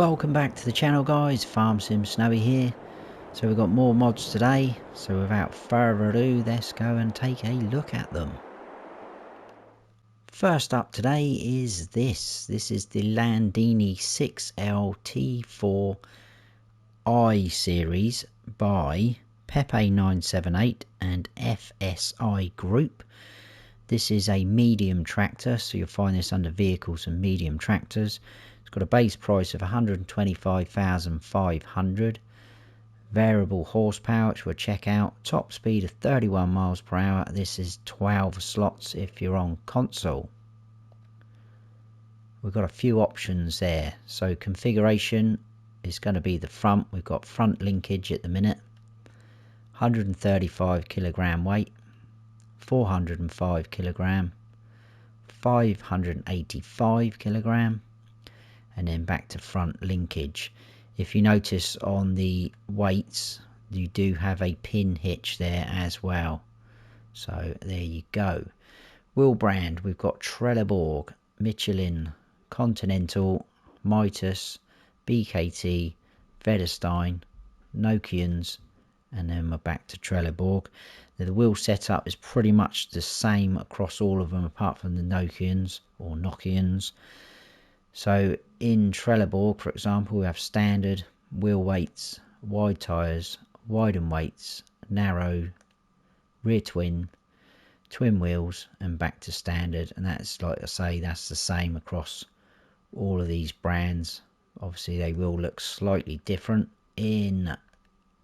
Welcome back to the channel, guys. Farm Sim Snowy here. So we've got more mods today, so without further ado, let's go and take a look at them. First up today is this is the Landini 6LT4i series by Peppe 978 and FSI Group. This is a medium tractor, so you'll find this under vehicles and medium tractors. It's got a base price of 125,500. Variable horsepower, which we'll check out. Top speed of 31 miles per hour. This is 12 slots if you're on console. We've got a few options there. So configuration is going to be the front. We've got front linkage at the minute. 135 kilogram weight. 405 kilogram. 585 kilogram. And then back to front linkage. If you notice on the weights, you do have a pin hitch there as well. So there you go. Wheel brand, we've got Trelleborg, Michelin, Continental, Mitas, BKT, Vredestein, Nokians, and then we're back to Trelleborg. The wheel setup is pretty much the same across all of them apart from the Nokians or Nokians. So in Trelleborg, for example, we have standard, wheel weights, wide tyres, widen weights, narrow, rear twin, twin wheels, and back to standard. And that's, like I say, that's the same across all of these brands. Obviously, they will look slightly different. In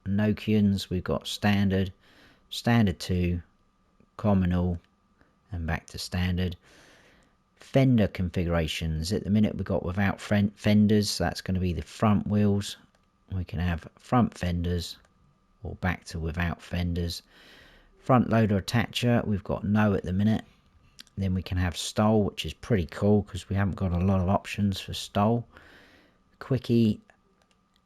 Nokians, we've got standard, standard 2, communal, and back to standard. Fender configurations, at the minute we've got without fenders, so that's going to be the front wheels. We can have front fenders or back to without fenders. Front loader attacher, we've got no at the minute. Then we can have stole, which is pretty cool because we haven't got a lot of options for stole. Quickie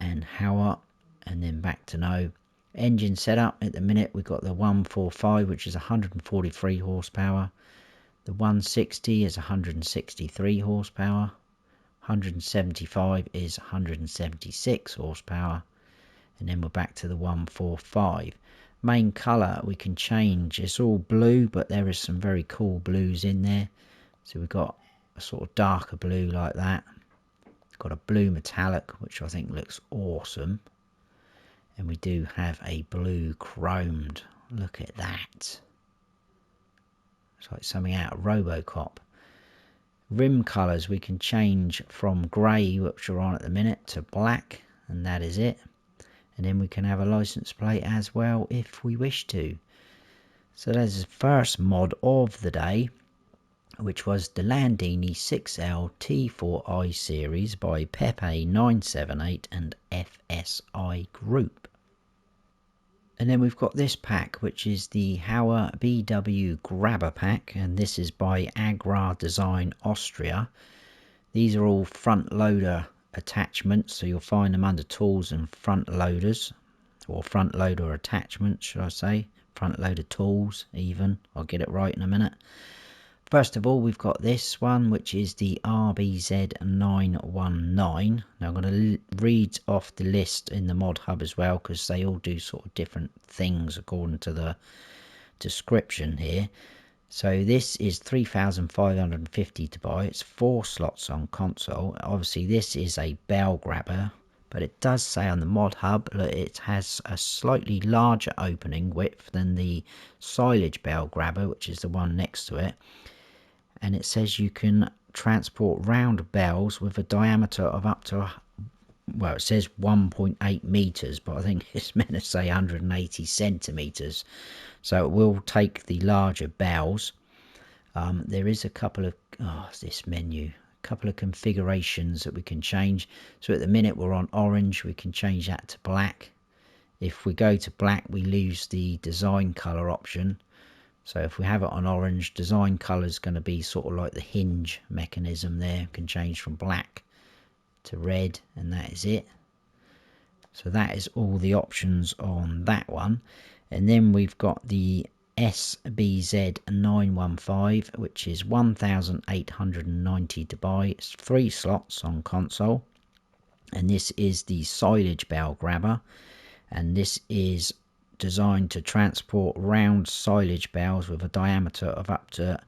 and Hauer, and then back to no. Engine setup, at the minute we've got the 145, which is 143 horsepower. The 160 is 163 horsepower, 175 is 176 horsepower, and then we're back to the 145. Main colour we can change, it's all blue, but there is some very cool blues in there. So we've got a sort of darker blue like that. It's got a blue metallic, which I think looks awesome. And we do have a blue chromed, look at that. It's like something out of Robocop. Rim colours we can change from grey, which are on at the minute, to black, and that is it. And then we can have a license plate as well if we wish to. So there's the first mod of the day, which was the Landini 6L T4i series by Peppe 978 and FSI Group. And then we've got this pack, which is the Hauer BW Grabber pack, and this is by AgrarDesignAustria. These are all front loader attachments, so you'll find them under tools and front loaders, or front loader attachments, should I say. Front loader tools, even. I'll get it right in a minute. First of all, we've got this one, which is the RBZ919. Now, I'm going to read off the list in the mod hub as well, because they all do sort of different things according to the description here. So this is 3,550 to buy. It's 4 slots on console. Obviously, this is a bell grabber, but it does say on the mod hub that it has a slightly larger opening width than the silage bell grabber, which is the one next to it. And it says you can transport round bells with a diameter of up to, well, it says 1.8 meters, but I think it's meant to say 180 centimeters. So it will take the larger bells. There is a couple of, this menu, a couple of configurations that we can change. So at the minute we're on orange, we can change that to black. If we go to black, we lose the design color option. So if we have it on orange, design colour is going to be sort of like the hinge mechanism there. We can change from black to red, and that is it. So that is all the options on that one. And then we've got the SBZ915, which is 1,890 to buy. It's 3 slots on console. and this is the silage bale grabber, and this is designed to transport round silage bales with a diameter of up to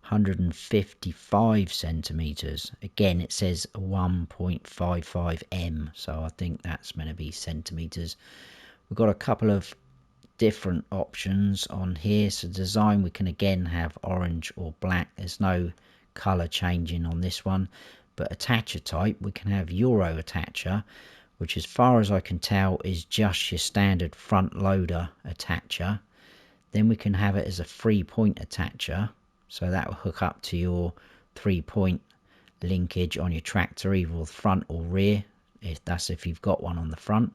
155 centimeters. Again, it says 1.55 m, so I think that's meant to be centimeters. We've got a couple of different options on here. So design, we can again have orange or black. There's no color changing on this one. But attacher type, we can have Euro attacher, which as far as I can tell is just your standard front loader attacher. Then we can have it as a 3-point attacher, so that will hook up to your 3-point linkage on your tractor, either front or rear, if you've got one on the front.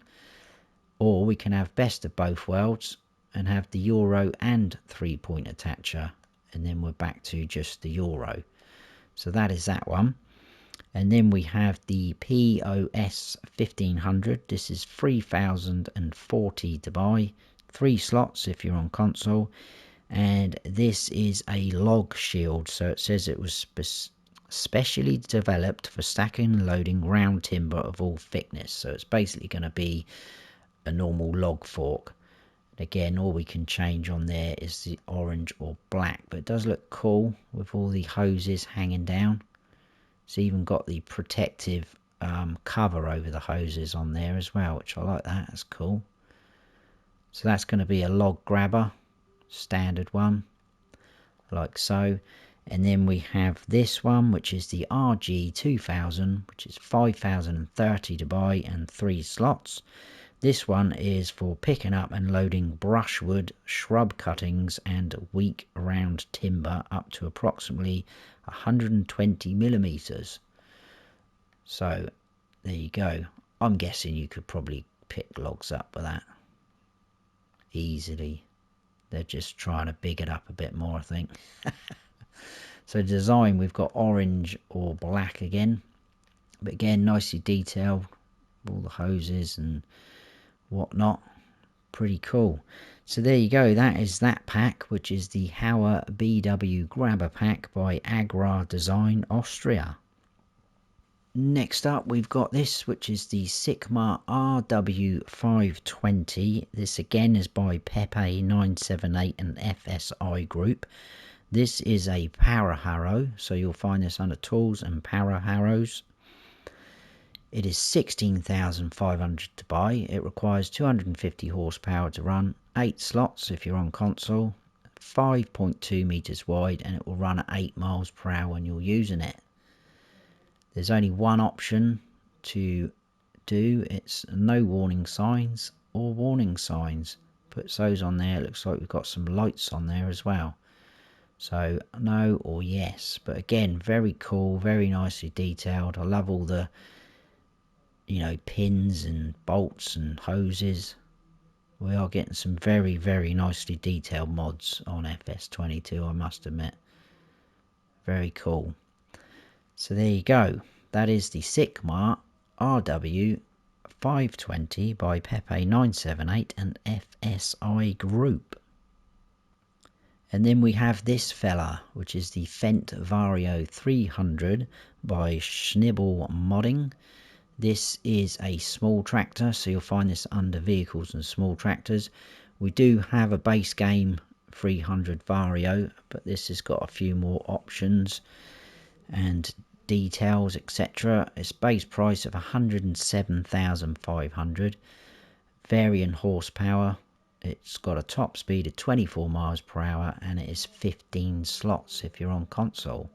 Or we can have best of both worlds and have the Euro and 3-point attacher, and then we're back to just the Euro. So that is that one. And then we have the POS 1500. This is 3040 to buy, 3 slots if you're on console, and this is a log shield. So it says it was specially developed for stacking and loading round timber of all thickness. So it's basically going to be a normal log fork. Again, all we can change on there is the orange or black, but it does look cool with all the hoses hanging down. It's even got the protective cover over the hoses on there as well, which I like that. That's cool. So that's going to be a log grabber, standard one, like so. And then we have this one, which is the RG2000, which is 5030 to buy and 3 slots. This one is for picking up and loading brushwood, shrub cuttings and weak round timber up to approximately 120 millimeters. So there you go. I'm guessing you could probably pick logs up with that easily. They're just trying to big it up a bit more, I think. So design, we've got orange or black again, but again nicely detailed, all the hoses and whatnot. Pretty cool. So there you go, that is that pack, which is the Hauer BW Grabber Pack by AgrarDesignAustria. Next up we've got this, which is the Sicma RW520. This again is by Peppe 978 and FSI Group. This is a power harrow, so you'll find this under tools and power harrows. It is 16,500 to buy. It requires 250 horsepower to run, 8 slots if you're on console, 5.2 meters wide, and it will run at 8 miles per hour when you're using it. There's only one option to do. It's no warning signs or warning signs. Puts those on there. It looks like we've got some lights on there as well. So no or yes. But again, very cool, very nicely detailed. I love all the pins and bolts and hoses. We are getting some very, very nicely detailed mods on FS22, I must admit. Very cool. So there you go. That is the Sicma RW520 by Peppe 978 and FSI Group. And then we have this fella, which is the Fendt Vario 300 by Schnibbl Modding. This is a small tractor, so you'll find this under vehicles and small tractors. We do have a base game 300 Vario, but this has got a few more options and details, etc. Its base price of 107,500. Varying horsepower. It's got a top speed of 24 miles per hour and it is 15 slots if you're on console.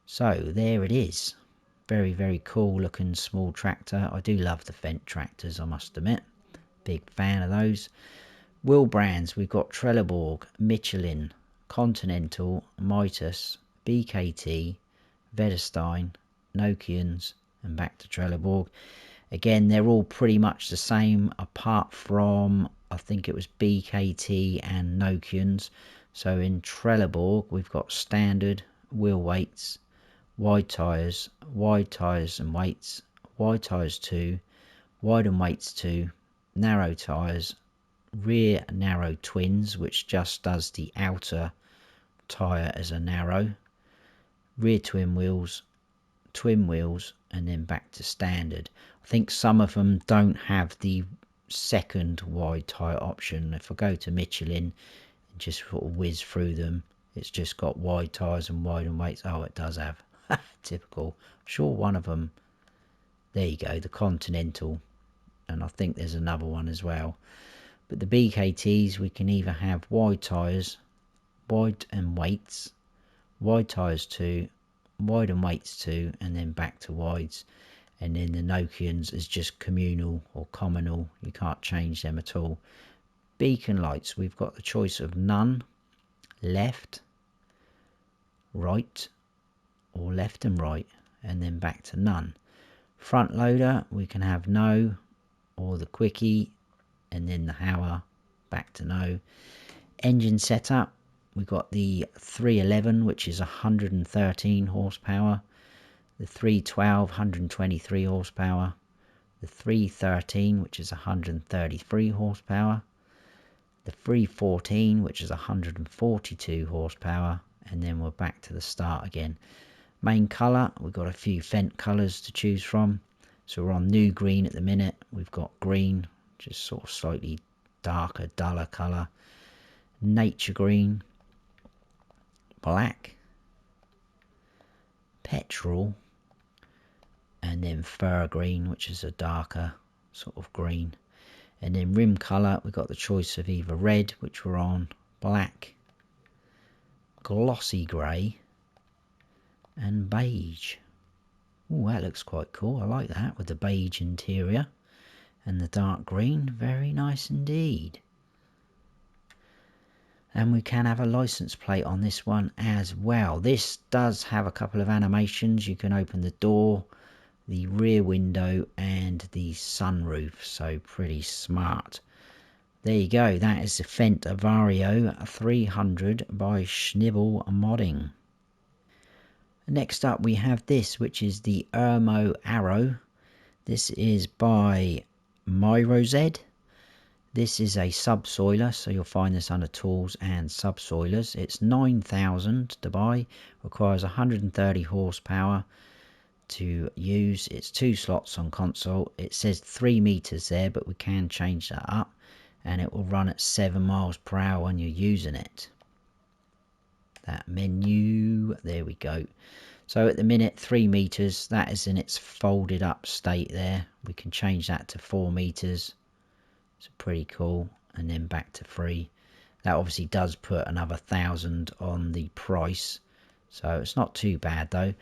So there it is. Very, very cool looking small tractor. I do love the Fendt tractors, I must admit. Big fan of those. Wheel brands, we've got Trelleborg, Michelin, Continental, Mitas, BKT, Vederstein, Nokians, and back to Trelleborg. Again, they're all pretty much the same apart from, I think it was BKT and Nokians. So in Trelleborg, we've got standard wheel weights, wide tyres and weights, wide tyres 2, wide and weights 2, narrow tyres, rear narrow twins, which just does the outer tyre as a narrow, rear twin wheels, twin wheels and then back to standard. I think some of them don't have the second wide tyre option. If I go to Michelin and just sort of whiz through them, it's just got wide tyres and wide and weights. Oh, it does have. Typical. I'm sure one of them, there you go, the Continental, and I think there's another one as well. But the BKTs, we can either have wide tyres, wide and weights, wide tyres 2, wide and weights 2, and then back to wides. And then the Nokians is just communal or communal. You can't change them at all. Beacon lights, we've got the choice of none, left, right, or left and right, and then back to none. Front loader, we can have no, or the quickie, and then the Hauer, back to no. Engine setup, we've got the 311, which is 113 horsepower, the 312, 123 horsepower, the 313, which is 133 horsepower, the 314, which is 142 horsepower, and then we're back to the start again. Main colour, we've got a few Fendt colours to choose from. So we're on new green at the minute. We've got green, just sort of slightly darker, duller colour. Nature green, black, petrol, and then fur green, which is a darker sort of green. And then rim colour, we've got the choice of either red, which we're on, black, glossy grey, and beige. Oh, that looks quite cool. I like that with the beige interior and the dark green. Very nice indeed. And we can have a license plate on this one as well. This does have a couple of animations. You can open the door, the rear window, and the sunroof. So pretty smart. There you go. That is the Fendt Vario 300 by Schnibbl Modding. Next up we have this, which is the Irmo Arrow. This is by Mirozed. This is a subsoiler, so you'll find this under tools and subsoilers. It's 9,000 to buy, requires 130 horsepower to use. It's 2 slots on console. It says 3 meters there, but we can change that up, and it will run at 7 miles per hour when you're using it. That menu, there we go. So at the minute 3 meters, that is in its folded up state there. We can change that to 4 meters. It's pretty cool. And then back to 3. That obviously does put another 1,000 on the price, so it's not too bad though.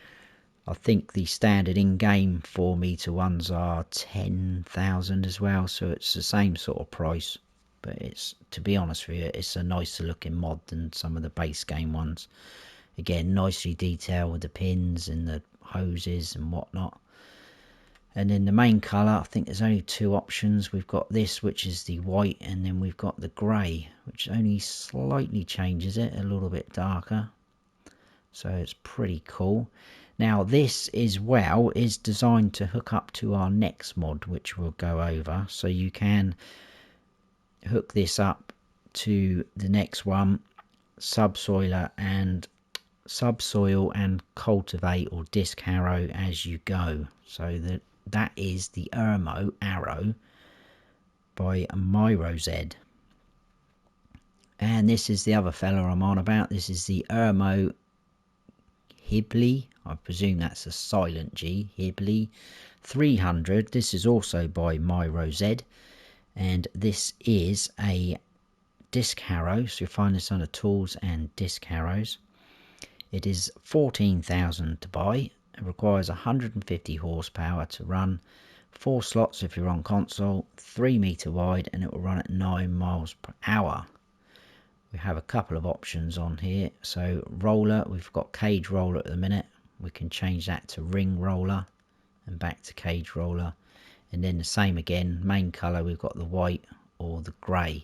I think the standard in-game 4 meter ones are 10,000 as well, so it's the same sort of price. But it's, to be honest with you, it's a nicer looking mod than some of the base game ones. Again, nicely detailed with the pins and the hoses and whatnot. And then the main colour, I think there's only 2 options. We've got this, which is the white, and then we've got the grey, which only slightly changes it, a little bit darker. So it's pretty cool. Now this as well is designed to hook up to our next mod, which we'll go over. So you can hook this up to the next one, subsoil and cultivate or disc harrow as you go. So that is the Irmo Arrow by Mirozed. And this is the other fella I'm on about. This is the Irmo Hibley. I presume that's a silent G. Hibley 300. This is also by Mirozed. And this is a disc harrow, so you'll find this under tools and disc harrows. It is 14,000 to buy. It requires 150 horsepower to run, 4 slots if you're on console, 3 meter wide, and it will run at 9 miles per hour. We have a couple of options on here. So roller, we've got cage roller at the minute. We can change that to ring roller and back to cage roller. And then the same again, main colour, we've got the white or the grey.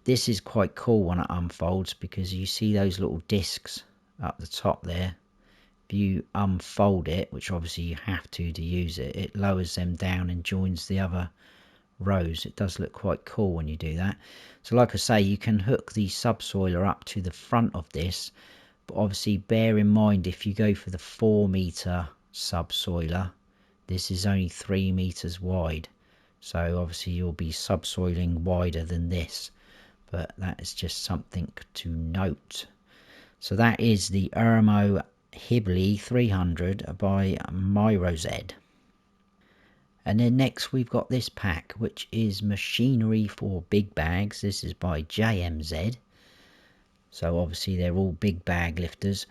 This is quite cool when it unfolds, because you see those little discs up the top there. If you unfold it, which obviously you have to use it, it lowers them down and joins the other rows. It does look quite cool when you do that. So like I say, you can hook the subsoiler up to the front of this, but obviously bear in mind if you go for the 4 meter subsoiler. This is only 3 meters wide, so obviously you'll be subsoiling wider than this, but that is just something to note. So that is the Irmo Hibley 300 by Mirozed. And then next we've got this pack, which is machinery for big bags. This is by JMZ. So obviously they're all big bag lifters.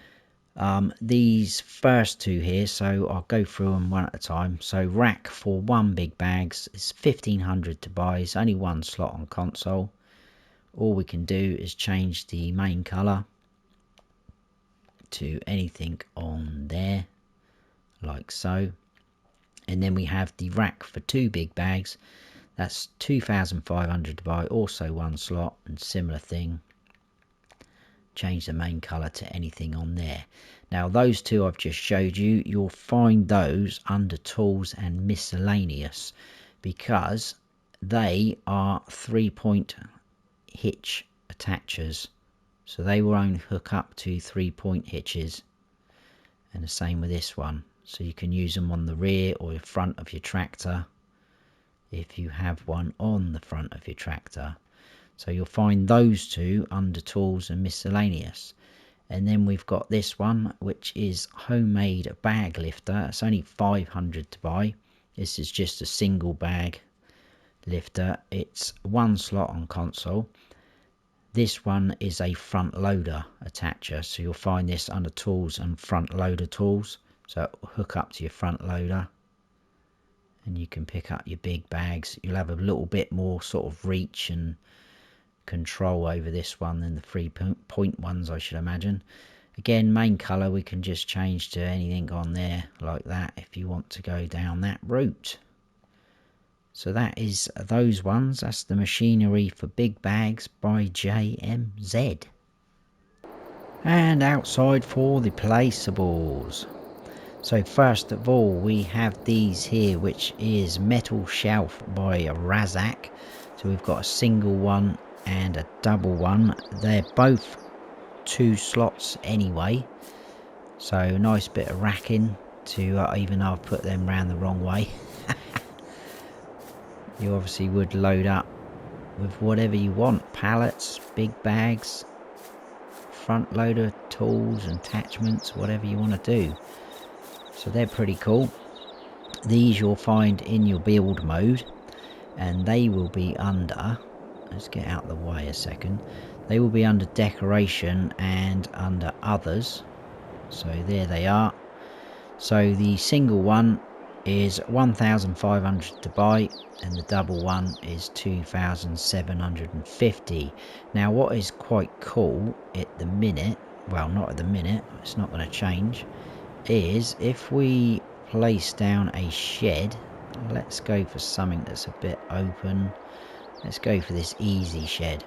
These first two here, so I'll go through them one at a time. So rack for 1 big bags is 1500 to buy. It's only 1 slot on console. All we can do is change the main colour to anything on there, like so. And then we have the rack for 2 big bags. That's 2500 to buy, also 1 slot, and similar thing. Change the main colour to anything on there. Now those two I've just showed you, you'll find those under tools and miscellaneous, because they are 3-point hitch attachers, so they will only hook up to 3-point hitches. And the same with this one, so you can use them on the rear or the front of your tractor if you have one on the front of your tractor. So you'll find those two under tools and miscellaneous. And then we've got this one, which is homemade bag lifter. It's only 500 to buy. This is just a single bag lifter. It's 1 slot on console. This one is a front loader attacher, so you'll find this under tools and front loader tools. So it will hook up to your front loader and you can pick up your big bags. You'll have a little bit more sort of reach and control over this one than the 3-point ones, I should imagine. Again, main colour we can just change to anything on there like that if you want to go down that route. So that is those ones. That's the machinery for big bags by JMZ. And outside for the placeables. So first of all we have these here, which is metal shelf by Razak. So we've got a single one and a double one. They're both 2 slots anyway, so nice bit of racking to even though I've put them round the wrong way. You obviously would load up with whatever you want, pallets, big bags, front loader tools and attachments, whatever you want to do. So they're pretty cool. These you'll find in your build mode, and they will be under, let's get out of the way a second, they will be under decoration and under others. So there they are. So the single one is 1500 to buy and the double one is 2750. Now what is quite cool at the minute, well not at the minute, it's not going to change, is if we place down a shed, let's go for something that's a bit open. Let's go for this easy shed.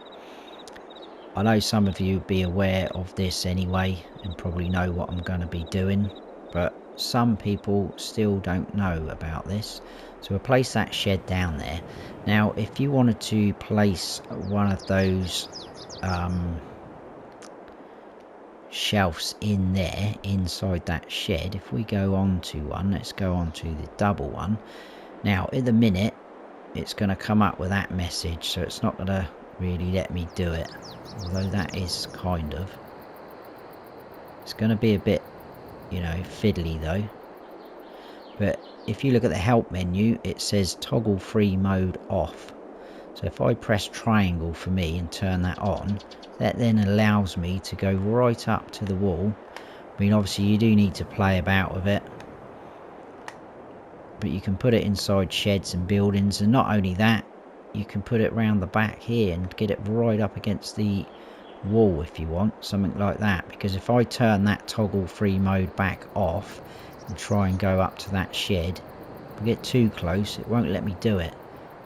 I know some of you be aware of this anyway and probably know what I'm going to be doing, but some people still don't know about this. So we'll place that shed down there. Now if you wanted to place one of those shelves in there inside that shed, if we go on to one, let's go on to the double one. Now in the minute it's going to come up with that message, so it's not going to really let me do it, although that is kind of, it's going to be a bit, you know, fiddly though. But if you look at the help menu, it says toggle free mode off. So if I press triangle for me and turn that on, that then allows me to go right up to the wall. I mean obviously you do need to play about with it, but you can put it inside sheds and buildings, and not only that, you can put it round the back here and get it right up against the wall if you want, something like that. Because if I turn that toggle free mode back off and try and go up to that shed, if I get too close it won't let me do it.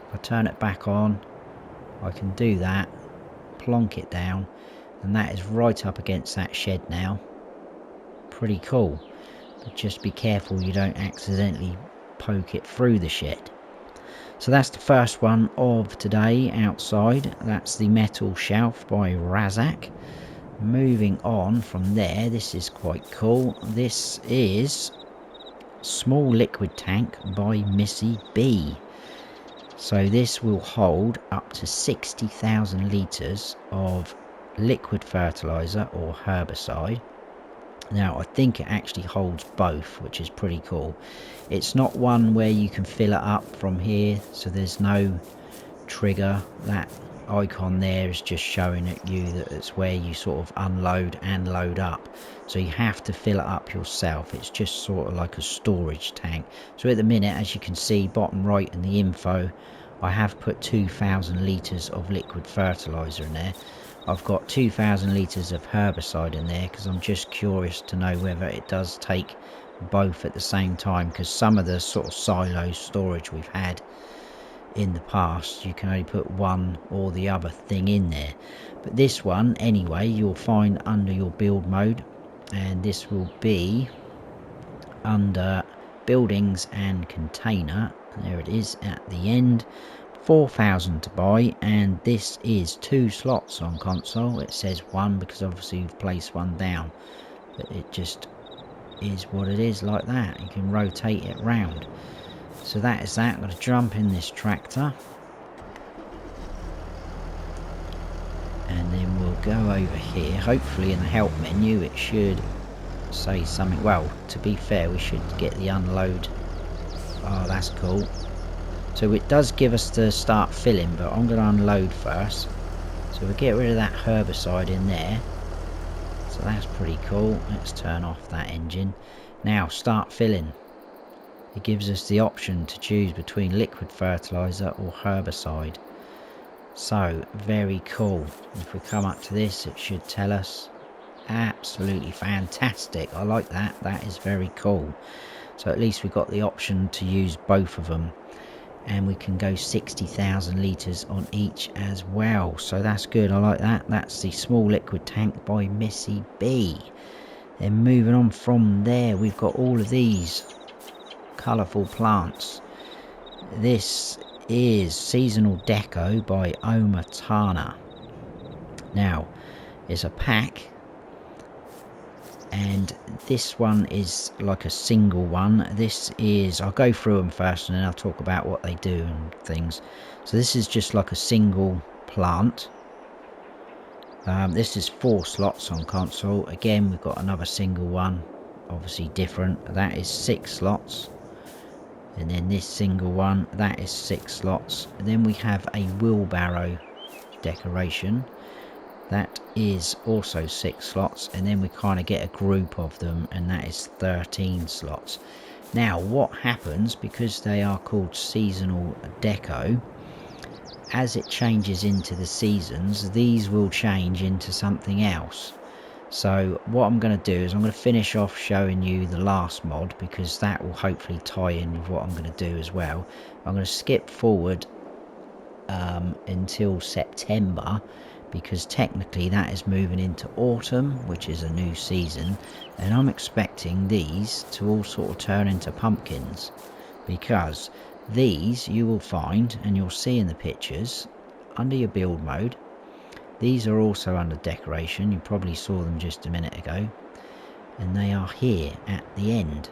If I turn it back on, I can do that, plonk it down, and that is right up against that shed now. Pretty cool, but just be careful you don't accidentally poke it through the shed. So that's the first one of today outside. That's the metal shelf by Razak. Moving on from there, this is quite cool. This is small liquid tank by MISSYB. So this will hold up to 60,000 litres of liquid fertiliser or herbicide. Now I think it actually holds both, which is pretty cool. It's not one where you can fill it up from here, so there's no trigger. That icon there is just showing at you that it's where you sort of unload and load up, so you have to fill it up yourself. It's just sort of like a storage tank. So at the minute, as you can see bottom right in the info, I have put 2,000 litres of liquid fertiliser in there. I've got 2,000 litres of herbicide in there because I'm just curious to know whether it does take both at the same time, because some of the sort of silo storage we've had in the past, you can only put one or the other thing in there. But this one anyway, you'll find under your build mode, and this will be under buildings and container. There it is at the end. 4,000 to buy, and this is 2 slots on console. It says 1 because obviously you've placed one down, but it just is what it is, like that. You can rotate it round. So that is that. I'm going to jump in this tractor, and then we'll go over here. Hopefully in the help menu it should say something. Well, to be fair, we should get the unload. Oh, that's cool. So it does give us the start filling, but I'm going to unload first. So we'll get rid of that herbicide in there. So that's pretty cool. Let's turn off that engine. Now start filling. It gives us the option to choose between liquid fertiliser or herbicide. So very cool. If we come up to this, it should tell us. Absolutely fantastic. I like that. That is very cool. So at least we've got the option to use both of them. And we can go 60,000 litres on each as well. So that's good. I like that. That's the small liquid tank by MISSYB. Then moving on from there, we've got all of these colourful plants. This is Seasonal Deco by OmaTana. Now, it's a pack, and this one is like a single one. This is, I'll go through them first and then I'll talk about what they do and things. So this is just like a single plant. This is 4 slots on console. Again, we've got another single one, obviously different. That is 6 slots. And then this single one, that is 6 slots. And then we have a wheelbarrow decoration. That is also 6 slots, and then we kind of get a group of them, and that is 13 slots. Now what happens, because they are called Seasonal Deco, as it changes into the seasons, these will change into something else. So what I'm going to do is I'm going to finish off showing you the last mod, because that will hopefully tie in with what I'm going to do as well. I'm going to skip forward until September, because technically that is moving into autumn, which is a new season, and I'm expecting these to all sort of turn into pumpkins, because these you will find, and you'll see in the pictures under your build mode, these are also under decoration. You probably saw them just a minute ago, and they are here at the end.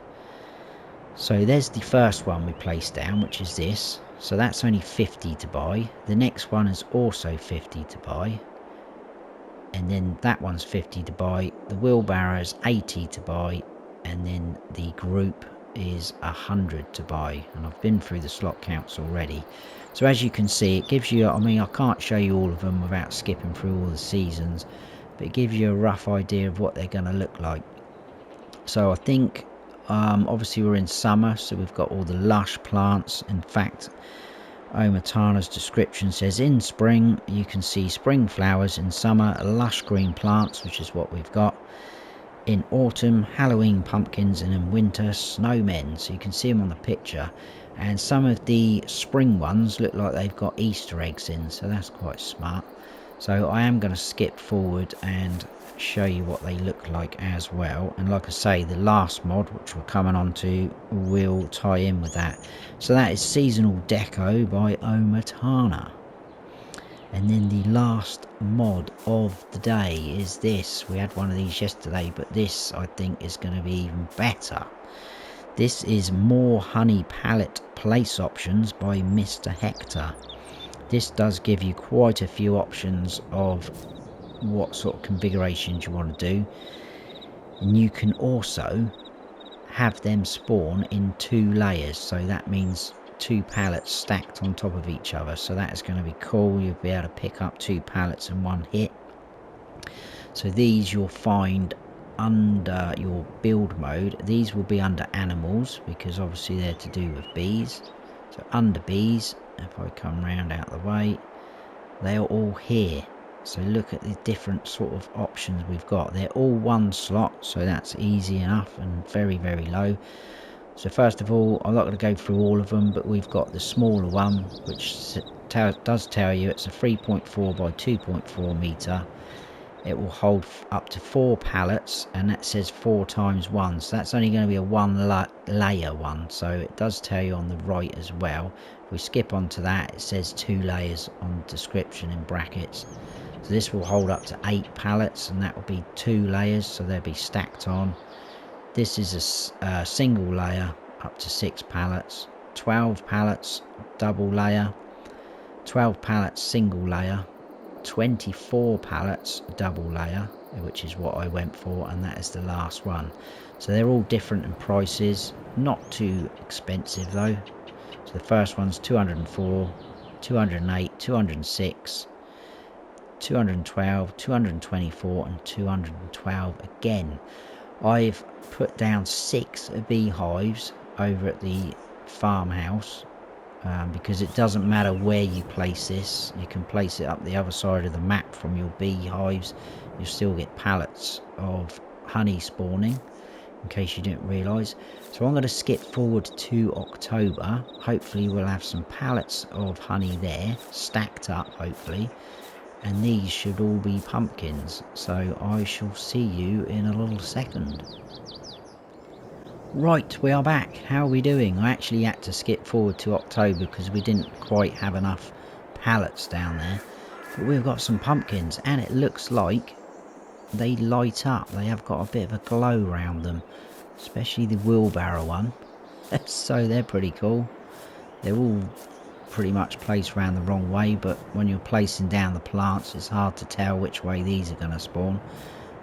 So there's the first one we placed down, which is this. So that's only 50 to buy. The next one is also 50 to buy. And then that one's 50 to buy. The wheelbarrow is 80 to buy. And then the group is 100 to buy. And I've been through the slot counts already. So as you can see, it gives you, I mean, I can't show you all of them without skipping through all the seasons, but it gives you a rough idea of what they're going to look like. So I think obviously we're in summer, so we've got all the lush plants. In fact, OmaTana's description says in spring you can see spring flowers, in summer lush green plants, which is what we've got, in autumn Halloween pumpkins, and in winter snowmen. So you can see them on the picture, and some of the spring ones look like they've got Easter eggs in, so that's quite smart. So I am going to skip forward and show you what they look like as well, and like I say, the last mod which we're coming on to will tie in with that. So that is Seasonal Deco by OmaTana. And then the last mod of the day is this. We had one of these yesterday, but this I think is going to be even better. This is more honey pallet place options by MrHector. This does give you quite a few options of what sort of configurations you want to do, and you can also have them spawn in 2 layers, so that means 2 pallets stacked on top of each other. So that is going to be cool. You'll be able to pick up 2 pallets in one hit. So these you'll find under your build mode. These will be under animals because obviously they're to do with bees. So under bees, if I come round out the way, they are all here. So look at the different sort of options we've got. They're all 1 slot, so that's easy enough and very, very low. So first of all, I'm not going to go through all of them, but we've got the smaller one, which does tell you it's a 3.4 by 2.4 meter. It will hold up to 4 pallets, and that says 4 times 1, so that's only going to be a 1 layer one. So it does tell you on the right as well. If we skip on to that, it says 2 layers on the description in brackets. So this will hold up to 8 pallets, and that will be 2 layers, so they'll be stacked on. This is a single layer up to 6 pallets, 12 pallets double layer, 12 pallets single layer, 24 pallets double layer, which is what I went for, and that is the last one. So they're all different in prices, not too expensive though. So the first one's 204, 208, 206, 212, 224 and 212 again. I've put down 6 beehives over at the farmhouse because it doesn't matter where you place this. You can place it up the other side of the map from your beehives. You'll still get pallets of honey spawning, in case you didn't realise. So I'm going to skip forward to October. Hopefully we'll have some pallets of honey there stacked up, hopefully, and these should all be pumpkins. So I shall see you in a little second. Right, we are back. How are we doing? I actually had to skip forward to October because we didn't quite have enough pallets down there. But we've got some pumpkins, and it looks like they light up. They have got a bit of a glow around them, especially the wheelbarrow one. So they're pretty cool. They're all pretty much placed around the wrong way, but when you're placing down the plants, it's hard to tell which way these are going to spawn.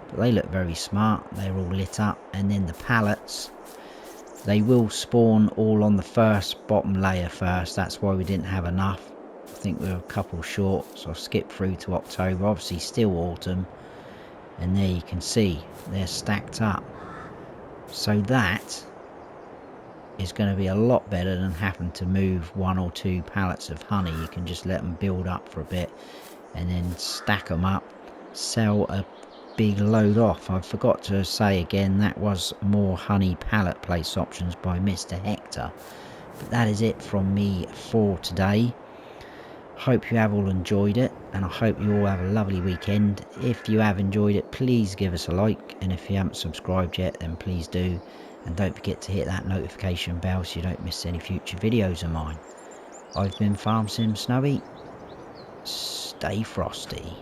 But they look very smart. They're all lit up. And then the pallets, they will spawn all on the first bottom layer first. That's why we didn't have enough. I think we were a couple short, so I'll skip through to October. Obviously still autumn, and there you can see they're stacked up. So that is going to be a lot better than having to move 1 or 2 pallets of honey. You can just let them build up for a bit and then stack them up, sell a big load off. I forgot to say again, that was more honey pallet place options by MrHector. But that is it from me for today. Hope you have all enjoyed it, and I hope you all have a lovely weekend. If you have enjoyed it, please give us a like, and if you haven't subscribed yet, then please do. And don't forget to hit that notification bell so you don't miss any future videos of mine. I've been Farm Sim Snubby. Stay frosty.